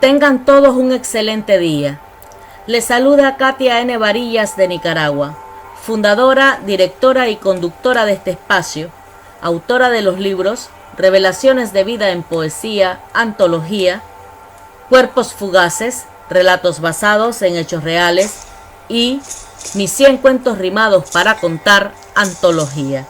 Tengan todos un excelente día. Les saluda Katia N. Varillas de Nicaragua, fundadora, directora y conductora de este espacio, autora de los libros Revelaciones de vida en poesía, antología, Cuerpos fugaces, relatos basados en hechos reales y Mis 100 cuentos rimados para contar, antología.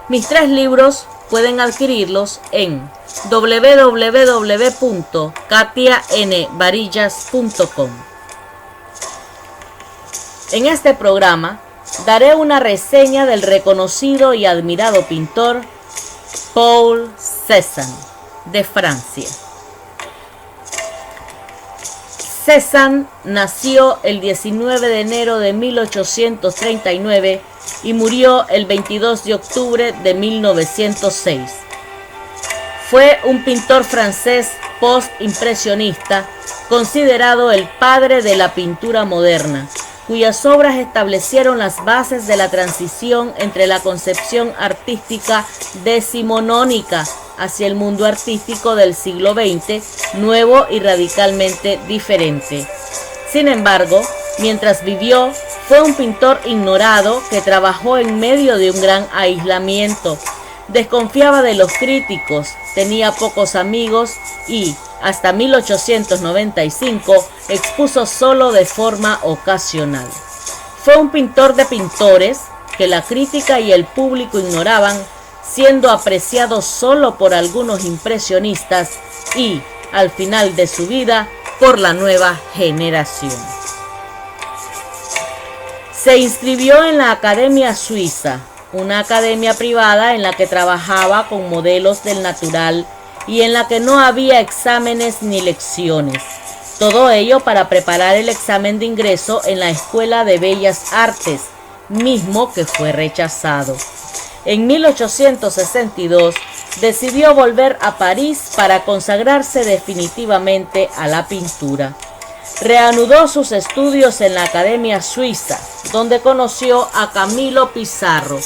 Mis 3 libros pueden adquirirlos en www.katianvarillas.com. En este programa daré una reseña del reconocido y admirado pintor Paul Cézanne de Francia. Cézanne nació el 19 de enero de 1839 y murió el 22 de octubre de 1906. Fue un pintor francés post-impresionista, considerado el padre de la pintura moderna, cuyas obras establecieron las bases de la transición entre la concepción artística decimonónica hacia el mundo artístico del siglo XX, nuevo y radicalmente diferente. Sin embargo, mientras vivió, fue un pintor ignorado que trabajó en medio de un gran aislamiento. Desconfiaba de los críticos, tenía pocos amigos y, hasta 1895, expuso solo de forma ocasional. Fue un pintor de pintores que la crítica y el público ignoraban, siendo apreciado solo por algunos impresionistas y, al final de su vida, por la nueva generación. Se inscribió en la Academia Suiza, una academia privada en la que trabajaba con modelos del natural y en la que no había exámenes ni lecciones. Todo ello para preparar el examen de ingreso en la Escuela de Bellas Artes, mismo que fue rechazado. En 1862 decidió volver a París para consagrarse definitivamente a la pintura. Reanudó sus estudios en la Academia Suiza, donde conoció a Camilo Pissarro,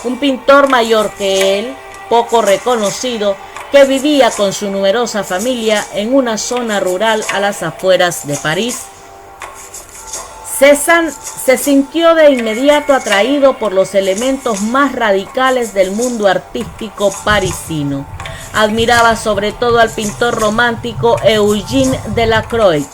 un pintor mayor que él, poco reconocido, que vivía con su numerosa familia en una zona rural a las afueras de París. Cézanne se sintió de inmediato atraído por los elementos más radicales del mundo artístico parisino. Admiraba sobre todo al pintor romántico Eugène Delacroix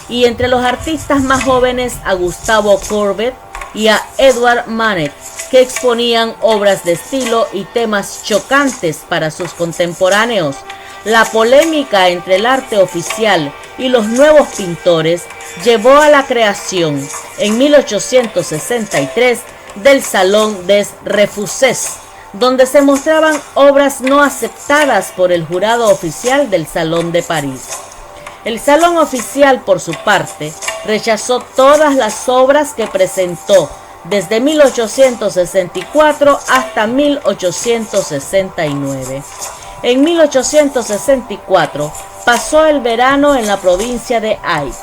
y entre los artistas más jóvenes a Gustave Courbet y a Edouard Manet, que exponían obras de estilo y temas chocantes para sus contemporáneos. La polémica entre el arte oficial y los nuevos pintores llevó a la creación, en 1863, del Salón des Refusés, donde se mostraban obras no aceptadas por el jurado oficial del Salón de París. El Salón oficial, por su parte, rechazó todas las obras que presentó desde 1864 hasta 1869. En 1864 pasó el verano en la provincia de Aix.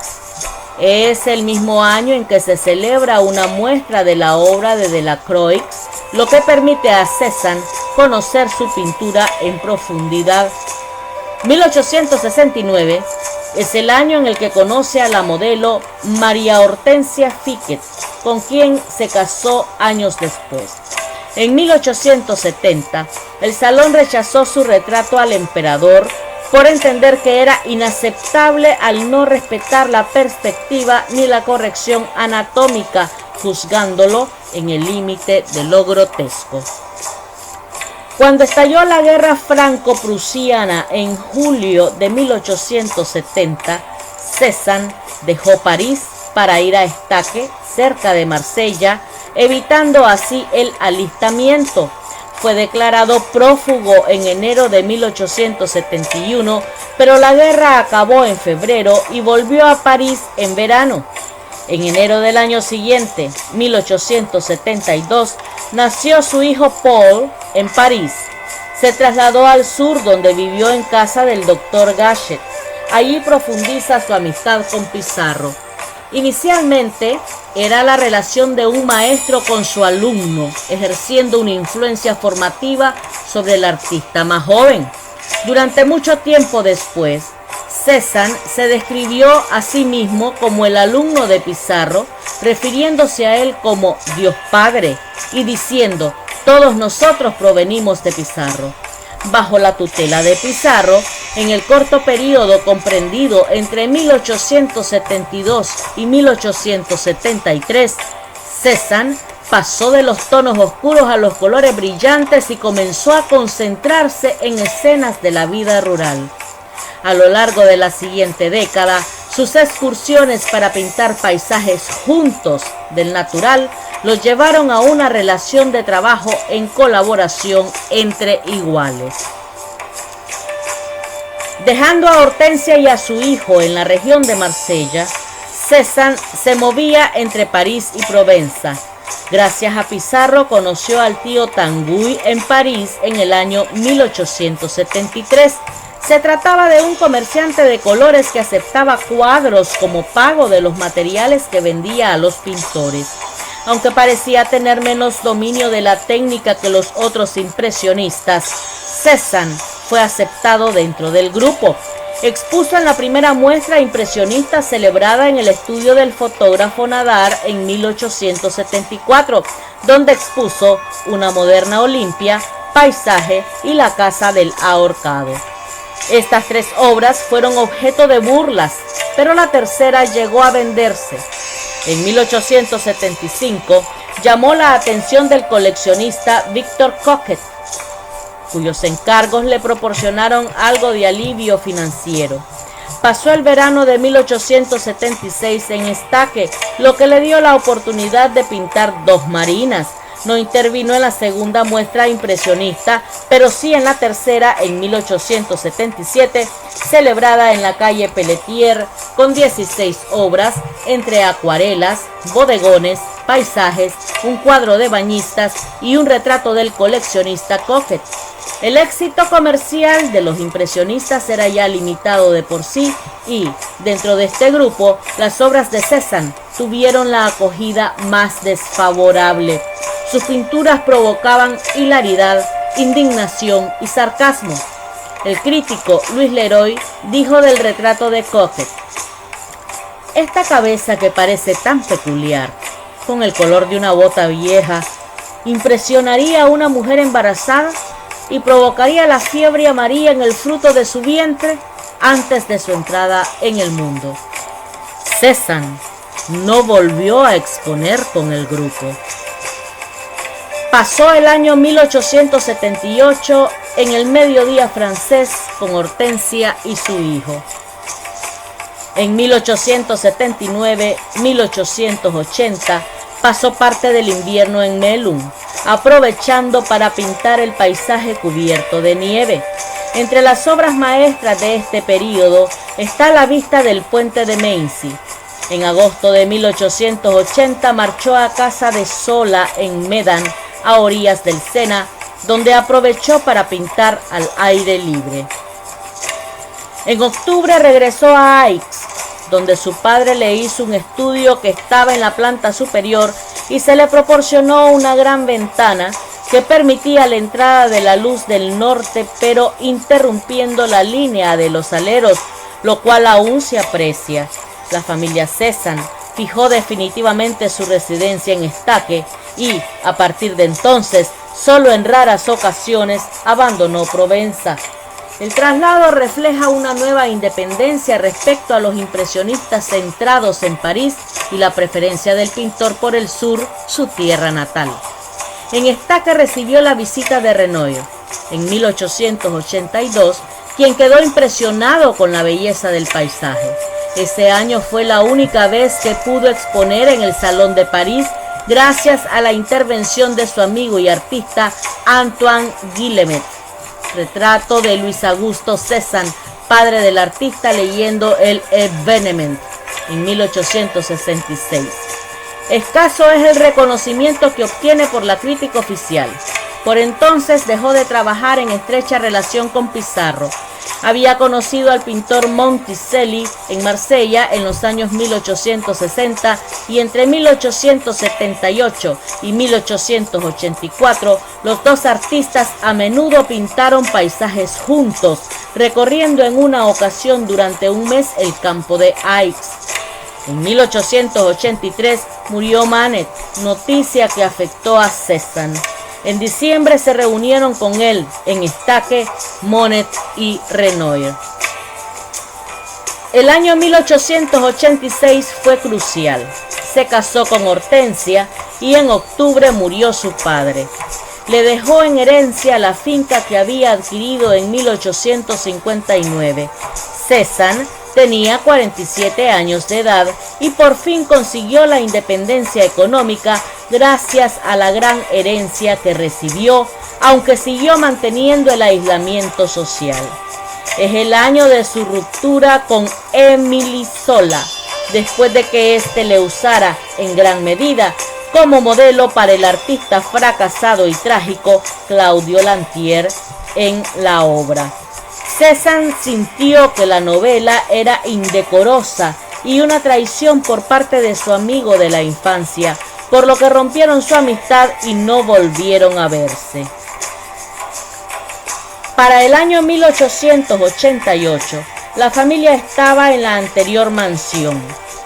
Es el mismo año en que se celebra una muestra de la obra de Delacroix, lo que permite a Cézanne conocer su pintura en profundidad. 1869 es el año en el que conoce a la modelo María Hortensia Fichet, con quien se casó años después. En 1870, el Salón rechazó su retrato al emperador por entender que era inaceptable al no respetar la perspectiva ni la corrección anatómica, juzgándolo en el límite de lo grotesco. Cuando estalló la guerra franco-prusiana en julio de 1870, Cézanne dejó París para ir a Estaque, cerca de Marsella, evitando así el alistamiento. Fue declarado prófugo en enero de 1871, pero la guerra acabó en febrero y volvió a París en verano. En enero del año siguiente, 1872, nació su hijo Paul en París. Se trasladó al sur, donde vivió en casa del doctor Gachet. Allí profundiza su amistad con Pissarro. Inicialmente era la relación de un maestro con su alumno, ejerciendo una influencia formativa sobre el artista más joven. Durante mucho tiempo después, Cézanne se describió a sí mismo como el alumno de Pizarro, refiriéndose a él como Dios Padre y diciendo: todos nosotros provenimos de Pizarro. Bajo la tutela de Pizarro, en el corto periodo comprendido entre 1872 y 1873, Cézanne pasó de los tonos oscuros a los colores brillantes y comenzó a concentrarse en escenas de la vida rural. A lo largo de la siguiente década, sus excursiones para pintar paisajes juntos del natural los llevaron a una relación de trabajo en colaboración entre iguales. Dejando a Hortensia y a su hijo en la región de Marsella, Cézanne se movía entre París y Provenza. Gracias a Pizarro conoció al tío Tanguy en París en el año 1873. Se trataba de un comerciante de colores que aceptaba cuadros como pago de los materiales que vendía a los pintores. Aunque parecía tener menos dominio de la técnica que los otros impresionistas, Cézanne fue aceptado dentro del grupo. Expuso en la primera muestra impresionista celebrada en el estudio del fotógrafo Nadar en 1874, donde expuso una moderna Olimpia, Paisaje y La Casa del Ahorcado. Estas tres obras fueron objeto de burlas, pero la tercera llegó a venderse. En 1875 llamó la atención del coleccionista Victor Coquet, cuyos encargos le proporcionaron algo de alivio financiero. Pasó el verano de 1876 en Estaque, lo que le dio la oportunidad de pintar dos marinas. No intervino en la segunda muestra impresionista, pero sí en la tercera en 1877, celebrada en la calle Pelletier, con 16 obras, entre acuarelas, bodegones, paisajes, un cuadro de bañistas y un retrato del coleccionista Coquet. El éxito comercial de los impresionistas era ya limitado de por sí y, dentro de este grupo, las obras de Cézanne tuvieron la acogida más desfavorable. Sus pinturas provocaban hilaridad, indignación y sarcasmo. El crítico Luis Leroy dijo del retrato de Coquet: esta cabeza que parece tan peculiar, con el color de una bota vieja, impresionaría a una mujer embarazada y provocaría la fiebre amarilla en el fruto de su vientre antes de su entrada en el mundo. Cézanne no volvió a exponer con el grupo. Pasó el año 1878 en el mediodía francés con Hortensia y su hijo. En 1879-1880 pasó parte del invierno en Melun, aprovechando para pintar el paisaje cubierto de nieve. Entre las obras maestras de este periodo está la vista del puente de Mency. En agosto de 1880 marchó a casa de Sola en Medan, a orillas del Sena, donde aprovechó para pintar al aire libre. En octubre regresó a Aix, donde su padre le hizo un estudio que estaba en la planta superior y se le proporcionó una gran ventana que permitía la entrada de la luz del norte, pero interrumpiendo la línea de los aleros, lo cual aún se aprecia. La familia Cézanne fijó definitivamente su residencia en Estaque y, a partir de entonces, solo en raras ocasiones abandonó Provenza. El traslado refleja una nueva independencia respecto a los impresionistas centrados en París y la preferencia del pintor por el sur, su tierra natal. En Estaque recibió la visita de Renoir en 1882, quien quedó impresionado con la belleza del paisaje. Ese año fue la única vez que pudo exponer en el Salón de París, gracias a la intervención de su amigo y artista Antoine Guillemet. Retrato de Luis Augusto Cézanne, padre del artista, leyendo el Evenement en 1866. Escaso es el reconocimiento que obtiene por la crítica oficial. Por entonces dejó de trabajar en estrecha relación con Pizarro. Había conocido al pintor Monticelli en Marsella en los años 1860 y entre 1878 y 1884 los dos artistas a menudo pintaron paisajes juntos, recorriendo en una ocasión durante un mes el campo de Aix. En 1883 murió Manet, noticia que afectó a Cézanne. En diciembre se reunieron con él en Estaque, Monet y Renoir. El año 1886 fue crucial. Se casó con Hortensia y en octubre murió su padre. Le dejó en herencia la finca que había adquirido en 1859. Cézanne tenía 47 años de edad y por fin consiguió la independencia económica gracias a la gran herencia que recibió, aunque siguió manteniendo el aislamiento social. Es el año de su ruptura con Émile Zola, después de que éste le usara en gran medida como modelo para el artista fracasado y trágico Claudio Lantier en la obra. Cézanne sintió que la novela era indecorosa y una traición por parte de su amigo de la infancia, por lo que rompieron su amistad y no volvieron a verse. Para el año 1888, la familia estaba en la anterior mansión,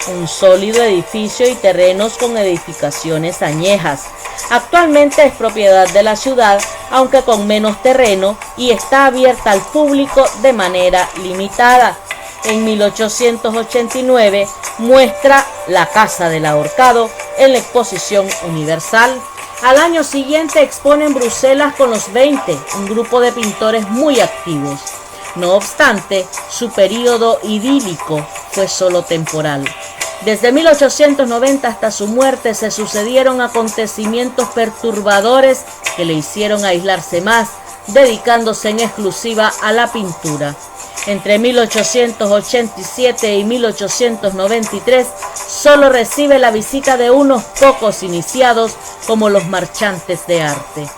un sólido edificio y terrenos con edificaciones añejas. Actualmente es propiedad de la ciudad, aunque con menos terreno, y está abierta al público de manera limitada. En 1889 muestra La Casa del Ahorcado en la Exposición Universal. Al año siguiente expone en Bruselas con los 20, un grupo de pintores muy activos. No obstante, su período idílico fue solo temporal. Desde 1890 hasta su muerte se sucedieron acontecimientos perturbadores que le hicieron aislarse más, dedicándose en exclusiva a la pintura. Entre 1887 y 1893 solo recibe la visita de unos pocos iniciados como los marchantes de arte.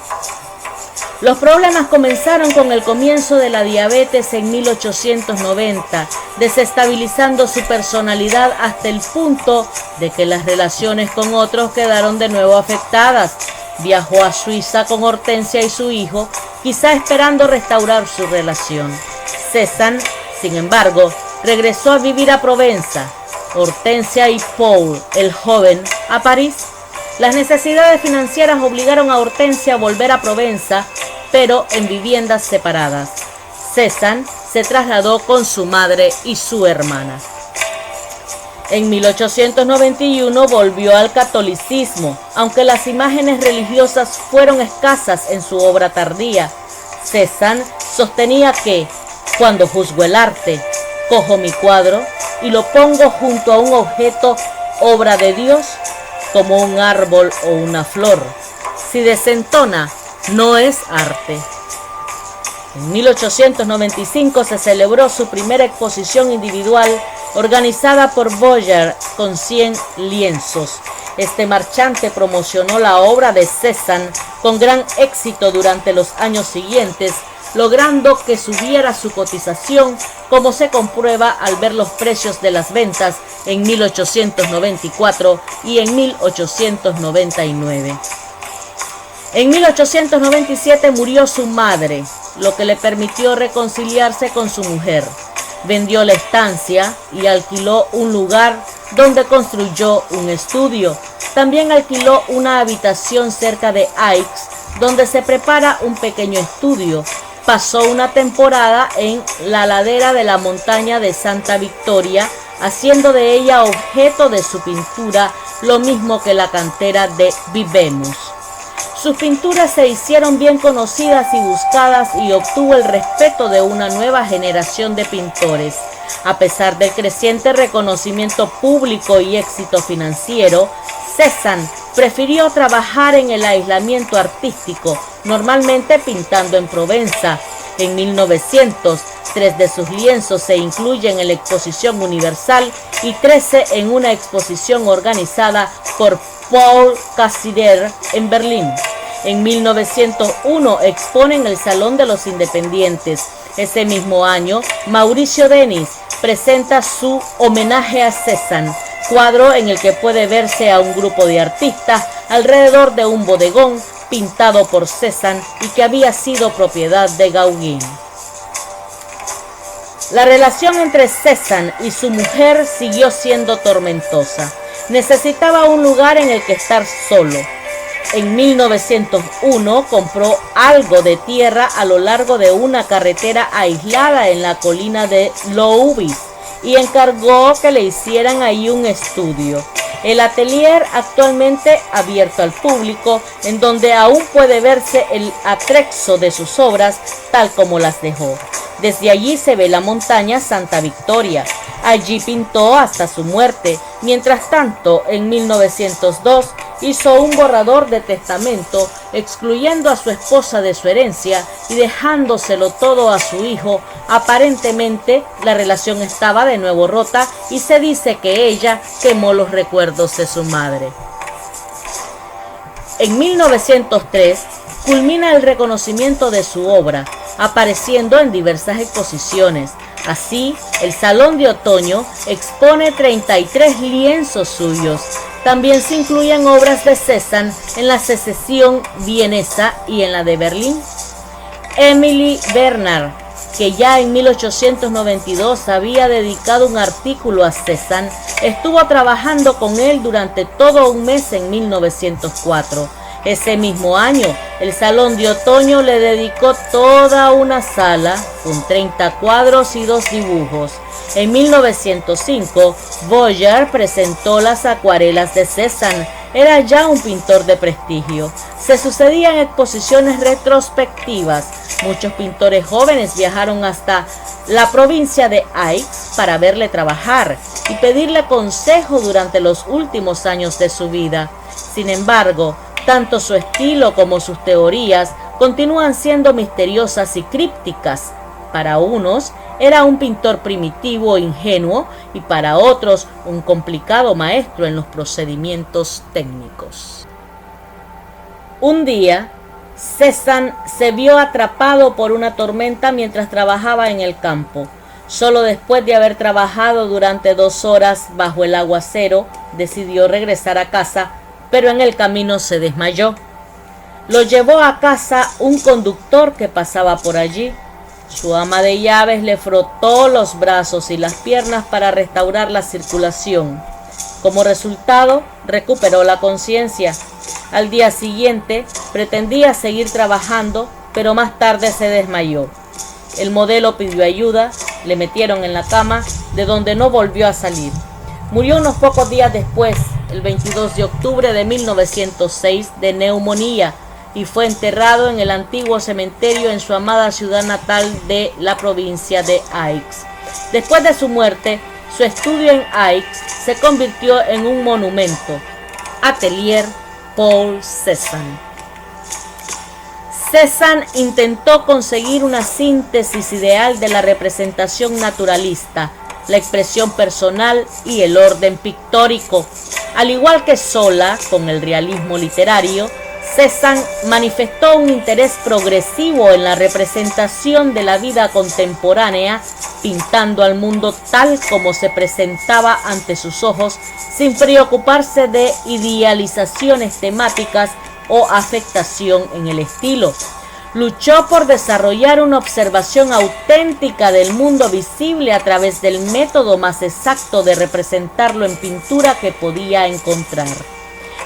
Los problemas comenzaron con el comienzo de la diabetes en 1890, desestabilizando su personalidad hasta el punto de que las relaciones con otros quedaron de nuevo afectadas. Viajó a Suiza con Hortensia y su hijo, quizá esperando restaurar su relación. Cézanne, sin embargo, regresó a vivir a Provenza. Hortensia y Paul, el joven, a París. Las necesidades financieras obligaron a Hortensia a volver a Provenza, pero en viviendas separadas. Cézanne se trasladó con su madre y su hermana. En 1891 volvió al catolicismo, aunque las imágenes religiosas fueron escasas en su obra tardía. Cézanne sostenía que, cuando juzgo el arte, cojo mi cuadro y lo pongo junto a un objeto, obra de Dios, como un árbol o una flor. Si desentona, no es arte. En 1895 se celebró su primera exposición individual organizada por Boyer con 100 lienzos. Este marchante promocionó la obra de Cézanne con gran éxito durante los años siguientes, logrando que subiera su cotización, como se comprueba al ver los precios de las ventas en 1894 y en 1899. En 1897 murió su madre, lo que le permitió reconciliarse con su mujer. Vendió la estancia y alquiló un lugar donde construyó un estudio. También alquiló una habitación cerca de Aix, donde se prepara un pequeño estudio. Pasó una temporada en la ladera de la montaña de Santa Victoria, haciendo de ella objeto de su pintura, lo mismo que la cantera de Vivemus. Sus pinturas se hicieron bien conocidas y buscadas y obtuvo el respeto de una nueva generación de pintores. A pesar del creciente reconocimiento público y éxito financiero, Cézanne prefirió trabajar en el aislamiento artístico, normalmente pintando en Provenza. En 1900, 3 de sus lienzos se incluyen en la Exposición Universal y 13 en una exposición organizada por Paul Cassirer en Berlín. En 1901 expone en el Salón de los Independientes. Ese mismo año, Mauricio Denis presenta su Homenaje a Cézanne, cuadro en el que puede verse a un grupo de artistas alrededor de un bodegón pintado por Cézanne y que había sido propiedad de Gauguin. La relación entre Cézanne y su mujer siguió siendo tormentosa. Necesitaba un lugar en el que estar solo. En 1901 compró algo de tierra a lo largo de una carretera aislada en la colina de Loubis y encargó que le hicieran ahí un estudio. El atelier, actualmente abierto al público, en donde aún puede verse el atrezzo de sus obras tal como las dejó. Desde allí se ve la montaña Santa Victoria. Allí pintó hasta su muerte. Mientras tanto, en 1902 hizo un borrador de testamento excluyendo a su esposa de su herencia y dejándoselo todo a su hijo. Aparentemente la relación estaba de nuevo rota y se dice que ella quemó los recuerdos de su madre. En 1903 culmina el reconocimiento de su obra, apareciendo en diversas exposiciones. Así, el Salón de Otoño expone 33 lienzos suyos. También se incluyen obras de Cézanne en la Secesión vienesa y en la de Berlín. Émile Bernard, que ya en 1892 había dedicado un artículo a Cézanne, estuvo trabajando con él durante todo un mes en 1904. Ese mismo año, el Salón de Otoño le dedicó toda una sala con 30 cuadros y 2 dibujos. En 1905, Vollard presentó las acuarelas de Cézanne. Era ya un pintor de prestigio. Se sucedían exposiciones retrospectivas. Muchos pintores jóvenes viajaron hasta la provincia de Aix para verle trabajar y pedirle consejo durante los últimos años de su vida. Sin embargo, tanto su estilo como sus teorías continúan siendo misteriosas y crípticas. Para unos era un pintor primitivo e ingenuo y para otros un complicado maestro en los procedimientos técnicos. Un día, Cézanne se vio atrapado por una tormenta mientras trabajaba en el campo. Solo después de haber trabajado durante 2 horas bajo el aguacero, decidió regresar a casa, pero en el camino se desmayó. Lo llevó a casa un conductor que pasaba por allí. Su ama de llaves le frotó los brazos y las piernas para restaurar la circulación. Como resultado, recuperó la conciencia. Al día siguiente, pretendía seguir trabajando, pero más tarde se desmayó. El modelo pidió ayuda, le metieron en la cama, de donde no volvió a salir. Murió unos pocos días después, el 22 de octubre de 1906, de neumonía, y fue enterrado en el antiguo cementerio en su amada ciudad natal de la provincia de Aix. Después de su muerte, su estudio en Aix se convirtió en un monumento, Atelier Paul Cézanne. Cézanne intentó conseguir una síntesis ideal de la representación naturalista, la expresión personal y el orden pictórico. Al igual que Zola con el realismo literario, Cézanne manifestó un interés progresivo en la representación de la vida contemporánea, pintando al mundo tal como se presentaba ante sus ojos, sin preocuparse de idealizaciones temáticas o afectación en el estilo. Luchó por desarrollar una observación auténtica del mundo visible a través del método más exacto de representarlo en pintura que podía encontrar.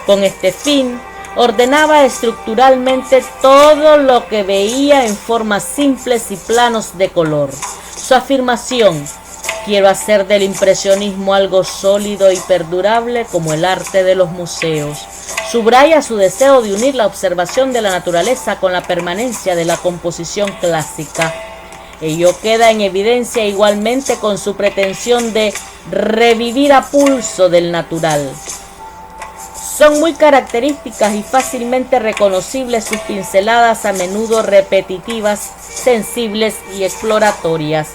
Con este fin, ordenaba estructuralmente todo lo que veía en formas simples y planos de color. Su afirmación, quiero hacer del impresionismo algo sólido y perdurable como el arte de los museos, subraya su deseo de unir la observación de la naturaleza con la permanencia de la composición clásica. Ello queda en evidencia igualmente con su pretensión de revivir a pulso del natural. Son muy características y fácilmente reconocibles sus pinceladas, a menudo repetitivas, sensibles y exploratorias.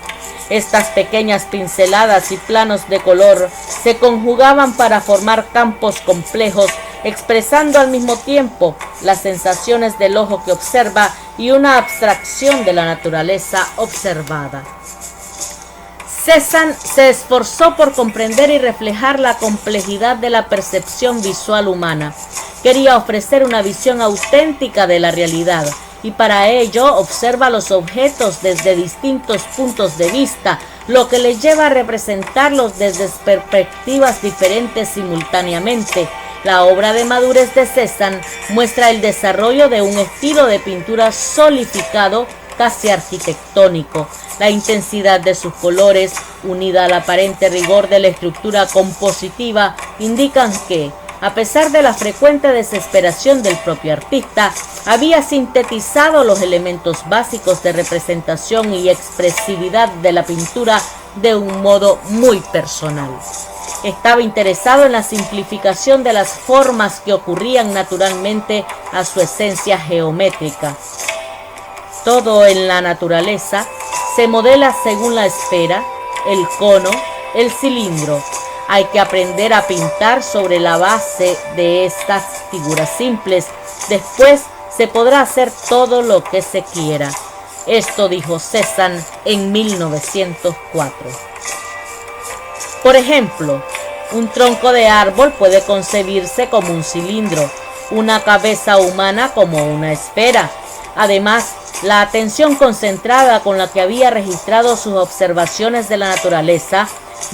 Estas pequeñas pinceladas y planos de color se conjugaban para formar campos complejos, expresando al mismo tiempo las sensaciones del ojo que observa y una abstracción de la naturaleza observada. Cézanne se esforzó por comprender y reflejar la complejidad de la percepción visual humana. Quería ofrecer una visión auténtica de la realidad y para ello observa los objetos desde distintos puntos de vista, lo que le lleva a representarlos desde perspectivas diferentes simultáneamente. La obra de madurez de Cézanne muestra el desarrollo de un estilo de pintura solidificado, casi arquitectónico. La intensidad de sus colores, unida al aparente rigor de la estructura compositiva, indican que, a pesar de la frecuente desesperación del propio artista, había sintetizado los elementos básicos de representación y expresividad de la pintura de un modo muy personal. Estaba interesado en la simplificación de las formas que ocurrían naturalmente a su esencia geométrica. Todo en la naturaleza se modela según la esfera, el cono, el cilindro. Hay que aprender a pintar sobre la base de estas figuras simples. Después se podrá hacer todo lo que se quiera. Esto dijo Cézanne en 1904. Por ejemplo, un tronco de árbol puede concebirse como un cilindro, una cabeza humana como una esfera. Además, la atención concentrada con la que había registrado sus observaciones de la naturaleza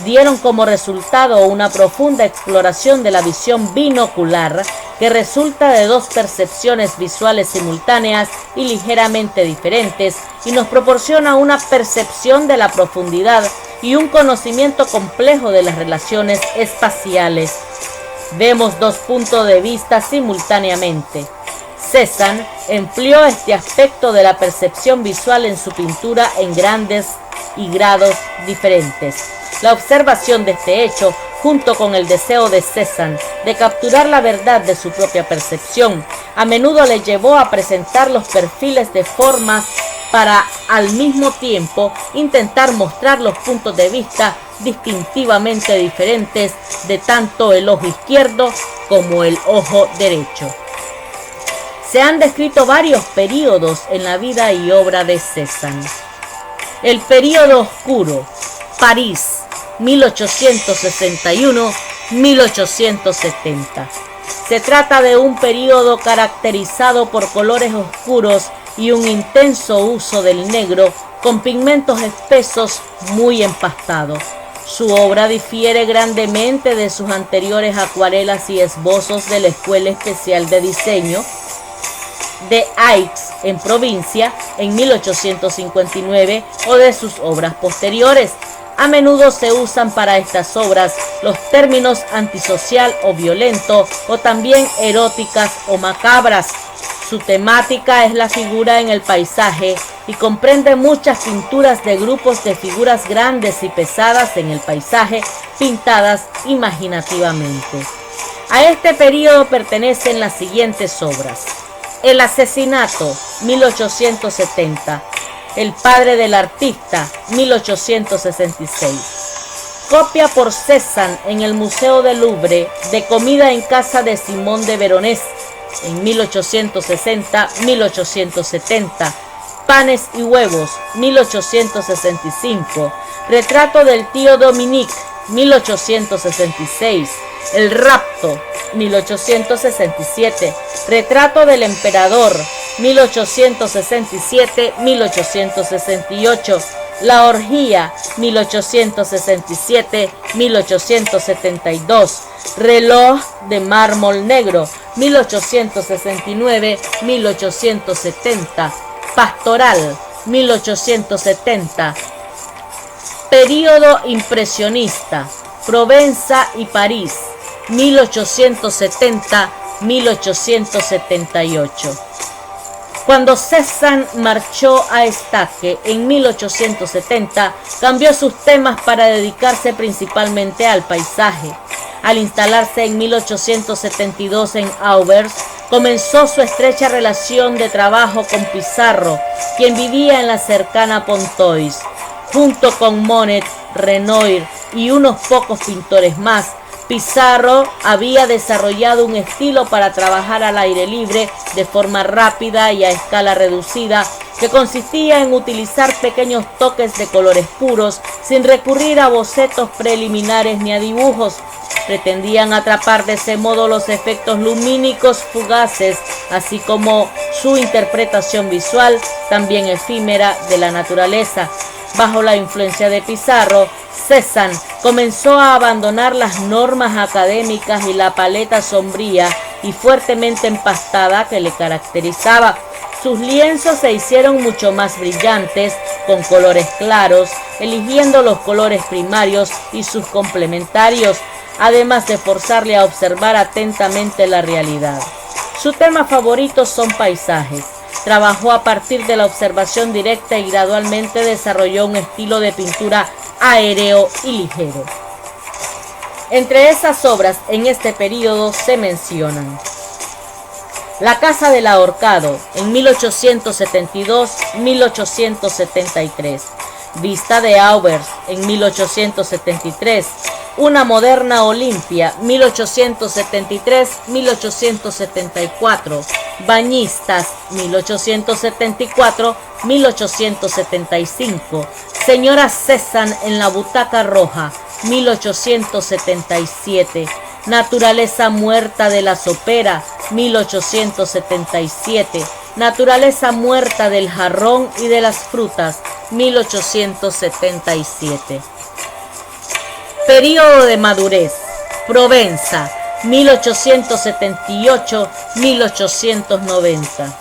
dieron como resultado una profunda exploración de la visión binocular que resulta de dos percepciones visuales simultáneas y ligeramente diferentes y nos proporciona una percepción de la profundidad y un conocimiento complejo de las relaciones espaciales. Vemos dos puntos de vista simultáneamente. Cézanne empleó este aspecto de la percepción visual en su pintura en grandes y grados diferentes. La observación de este hecho, junto con el deseo de Cézanne de capturar la verdad de su propia percepción, a menudo le llevó a presentar los perfiles de formas para, al mismo tiempo, intentar mostrar los puntos de vista distintivamente diferentes de tanto el ojo izquierdo como el ojo derecho. Se han descrito varios períodos en la vida y obra de Cézanne. El período oscuro, París, 1861-1870. Se trata de un período caracterizado por colores oscuros y un intenso uso del negro con pigmentos espesos muy empastados. Su obra difiere grandemente de sus anteriores acuarelas y esbozos de la Escuela Especial de Diseño de Aix en provincia en 1859 o de sus obras posteriores. A menudo se usan para estas obras los términos antisocial o violento o también eróticas o macabras. Su temática es la figura en el paisaje y comprende muchas pinturas de grupos de figuras grandes y pesadas en el paisaje pintadas imaginativamente. A este periodo pertenecen las siguientes obras: El asesinato, 1870. El padre del artista, 1866. Copia por Cézanne en el Museo del Louvre de Comida en casa de Simón de Veronés, en 1860-1870. Panes y huevos, 1865. Retrato del tío Dominique, 1866. El rapto, 1867. Retrato del emperador, 1867-1868. La orgía, 1867-1872. Reloj de mármol negro, 1869-1870. Pastoral, 1870. Período impresionista, Provenza y París, 1870-1878. Cuando Cézanne marchó a Estaque en 1870, cambió sus temas para dedicarse principalmente al paisaje. Al instalarse en 1872 en Auvers, comenzó su estrecha relación de trabajo con Pissarro, quien vivía en la cercana Pontoise. Junto con Monet, Renoir y unos pocos pintores más, Pizarro había desarrollado un estilo para trabajar al aire libre de forma rápida y a escala reducida, que consistía en utilizar pequeños toques de colores puros sin recurrir a bocetos preliminares ni a dibujos. Pretendían atrapar de ese modo los efectos lumínicos fugaces, así como su interpretación visual, también efímera, de la naturaleza. Bajo la influencia de Pizarro, Cézanne comenzó a abandonar las normas académicas y la paleta sombría y fuertemente empastada que le caracterizaba. Sus lienzos se hicieron mucho más brillantes, con colores claros, eligiendo los colores primarios y sus complementarios, además de forzarle a observar atentamente la realidad. Su tema favorito son paisajes. Trabajó a partir de la observación directa y gradualmente desarrolló un estilo de pintura aéreo y ligero. Entre esas obras en este periodo se mencionan La Casa del Ahorcado, en 1872-1873, Vista de Auvers, en 1873, Una moderna Olimpia, 1873-1874, Bañistas, 1874-1875, Señora Cézanne en la butaca roja, 1877, Naturaleza muerta de la sopera, 1877, Naturaleza muerta del jarrón y de las frutas, 1877. Período de madurez, Provenza, 1878-1890.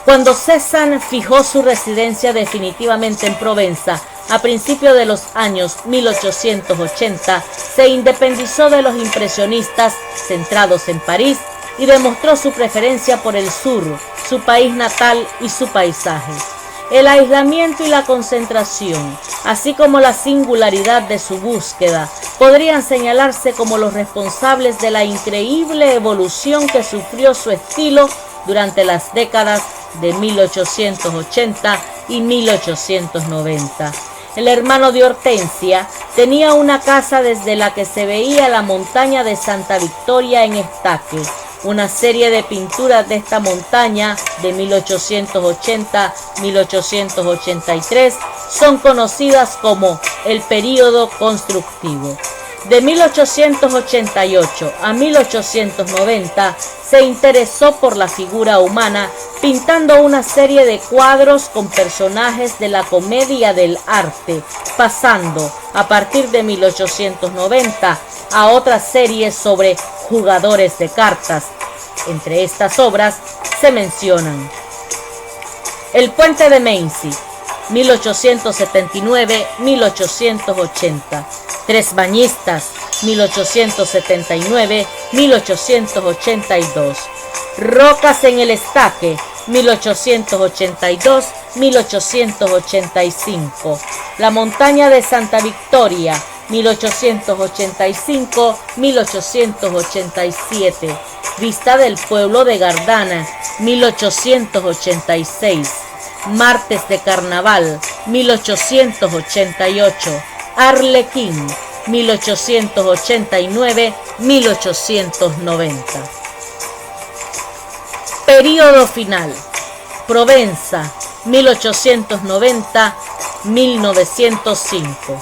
Cuando Cézanne fijó su residencia definitivamente en Provenza, a principios de los años 1880, se independizó de los impresionistas centrados en París y demostró su preferencia por el sur, su país natal y su paisaje. El aislamiento y la concentración, así como la singularidad de su búsqueda, podrían señalarse como los responsables de la increíble evolución que sufrió su estilo durante las décadas de 1880 y 1890. El hermano de Hortensia tenía una casa desde la que se veía la montaña de Santa Victoria en Estaque. Una serie de pinturas de esta montaña de 1880-1883 son conocidas como el período constructivo. De 1888 a 1890 se interesó por la figura humana, pintando una serie de cuadros con personajes de la comedia del arte, pasando a partir de 1890 a otras series sobre jugadores de cartas. Entre estas obras se mencionan El puente de Mency, 1879-1880, Tres bañistas, 1879-1882, Rocas en el Estaque, 1882-1885, La montaña de Santa Victoria, 1885-1887, Vista del pueblo de Gardana, 1886, Martes de Carnaval, 1888, Arlequín, 1889-1890. Período final, Provenza, 1890-1905.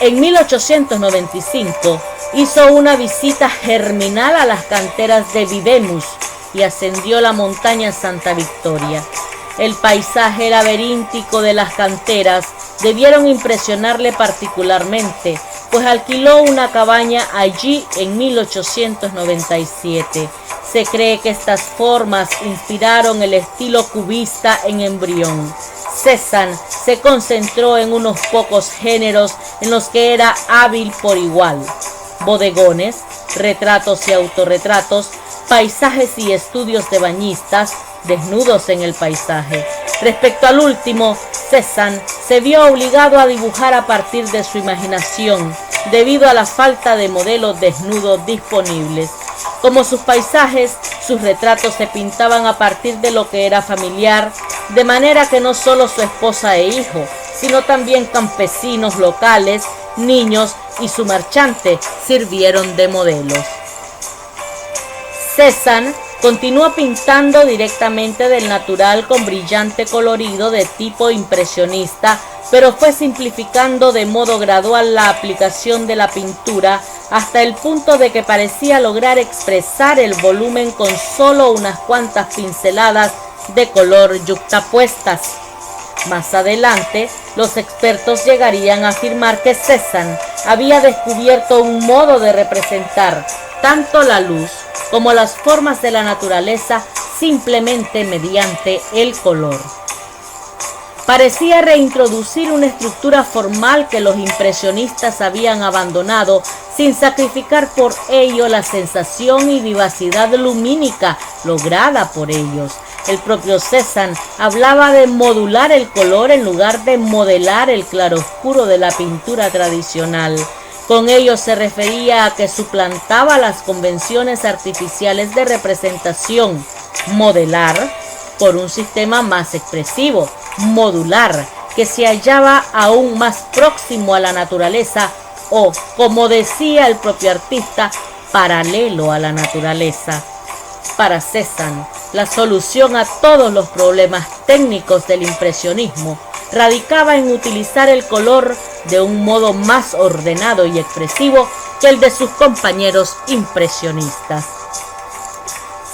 En 1895 hizo una visita germinal a las canteras de Vivemus y ascendió la montaña Santa Victoria. El paisaje laberíntico de las canteras debieron impresionarle particularmente, pues alquiló una cabaña allí en 1897. Se cree que estas formas inspiraron el estilo cubista en embrión. Cézanne se concentró en unos pocos géneros en los que era hábil por igual: bodegones, retratos y autorretratos, paisajes y estudios de bañistas, desnudos en el paisaje. Respecto al último, Cézanne se vio obligado a dibujar a partir de su imaginación, debido a la falta de modelos desnudos disponibles. Como sus paisajes, sus retratos se pintaban a partir de lo que era familiar, de manera que no solo su esposa e hijo, sino también campesinos locales niños y su marchante sirvieron de modelos. Cézanne continuó pintando directamente del natural con brillante colorido de tipo impresionista, pero fue simplificando de modo gradual la aplicación de la pintura hasta el punto de que parecía lograr expresar el volumen con solo unas cuantas pinceladas de color yuxtapuestas. Más adelante, los expertos llegarían a afirmar que Cézanne había descubierto un modo de representar tanto la luz como las formas de la naturaleza simplemente mediante el color. Parecía reintroducir una estructura formal que los impresionistas habían abandonado, sin sacrificar por ello la sensación y vivacidad lumínica lograda por ellos. El propio Cézanne hablaba de modular el color en lugar de modelar el claroscuro de la pintura tradicional. Con ello se refería a que suplantaba las convenciones artificiales de representación, modelar, por un sistema más expresivo, modular, que se hallaba aún más próximo a la naturaleza o, como decía el propio artista, paralelo a la naturaleza. Para Cézanne, la solución a todos los problemas técnicos del impresionismo radicaba en utilizar el color de un modo más ordenado y expresivo que el de sus compañeros impresionistas.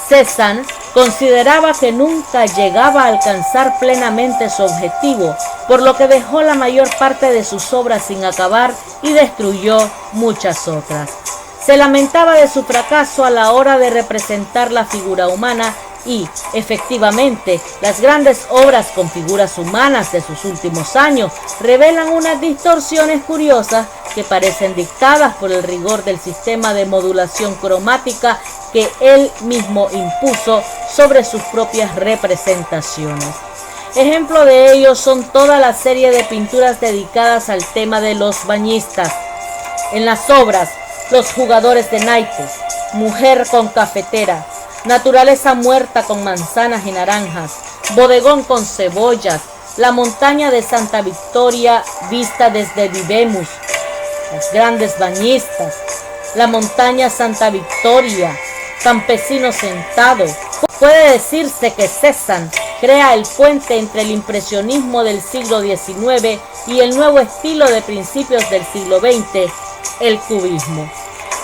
Cézanne consideraba que nunca llegaba a alcanzar plenamente su objetivo, por lo que dejó la mayor parte de sus obras sin acabar y destruyó muchas otras. Se lamentaba de su fracaso a la hora de representar la figura humana y, efectivamente, las grandes obras con figuras humanas de sus últimos años revelan unas distorsiones curiosas que parecen dictadas por el rigor del sistema de modulación cromática que él mismo impuso sobre sus propias representaciones. Ejemplo de ello son toda la serie de pinturas dedicadas al tema de los bañistas. En las obras Los jugadores de naipes, Mujer con cafetera, Naturaleza muerta con manzanas y naranjas, Bodegón con cebollas, La montaña de Santa Victoria vista desde Vivemus, Los grandes bañistas, La montaña Santa Victoria, Campesino sentado. Puede decirse que Cézanne crea el puente entre el impresionismo del siglo XIX y el nuevo estilo de principios del siglo XX, el cubismo.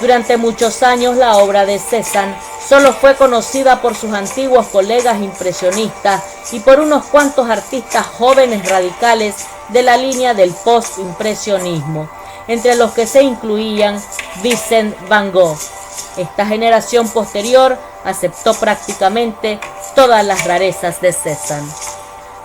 Durante muchos años la obra de Cézanne solo fue conocida por sus antiguos colegas impresionistas y por unos cuantos artistas jóvenes radicales de la línea del post-impresionismo, entre los que se incluían Vincent van Gogh. Esta generación posterior aceptó prácticamente todas las rarezas de Cézanne.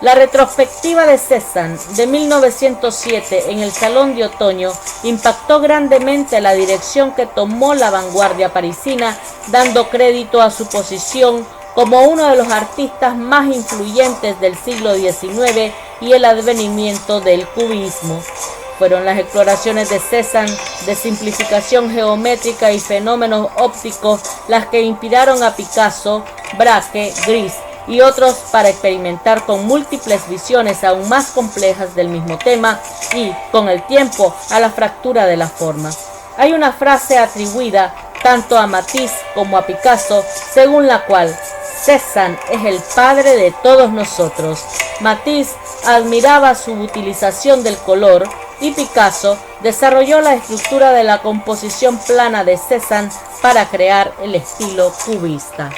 La retrospectiva de Cézanne de 1907 en el Salón de Otoño impactó grandemente la dirección que tomó la vanguardia parisina, dando crédito a su posición como uno de los artistas más influyentes del siglo XIX y el advenimiento del cubismo. Fueron las exploraciones de Cézanne de simplificación geométrica y fenómenos ópticos las que inspiraron a Picasso, Braque, Gris y otros para experimentar con múltiples visiones aún más complejas del mismo tema y, con el tiempo, a la fractura de la forma. Hay una frase atribuida tanto a Matisse como a Picasso, según la cual Cézanne es el padre de todos nosotros. Matisse admiraba su utilización del color y Picasso desarrolló la estructura de la composición plana de Cézanne para crear el estilo cubista.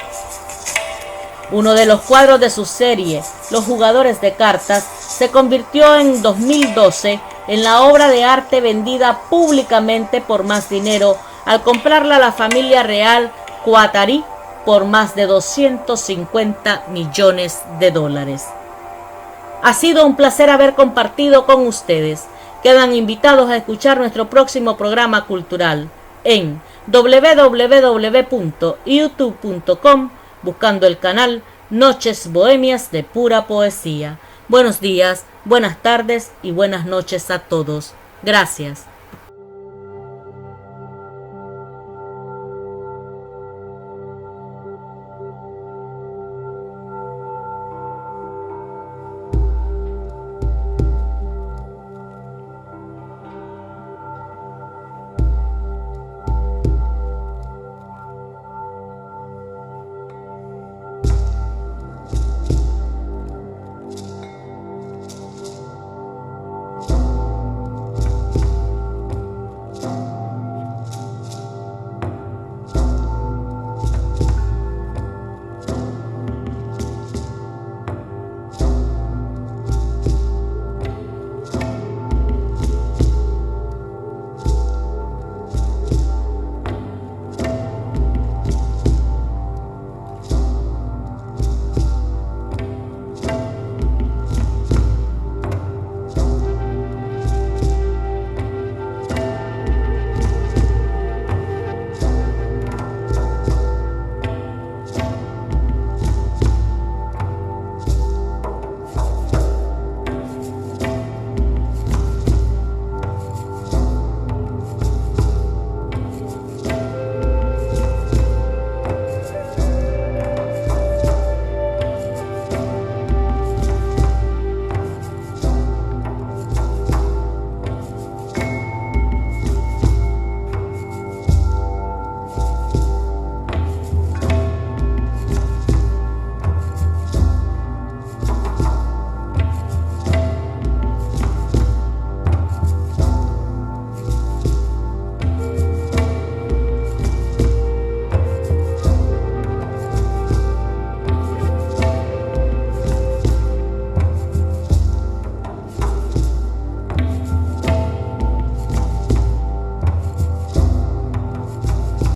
Uno de los cuadros de su serie, Los jugadores de cartas, se convirtió en 2012 en la obra de arte vendida públicamente por más dinero al comprarla la familia real Guattari por más de 250 millones de dólares. Ha sido un placer haber compartido con ustedes. Quedan invitados a escuchar nuestro próximo programa cultural en www.youtube.com buscando el canal Noches Bohemias de Pura Poesía. Buenos días, buenas tardes y buenas noches a todos. Gracias.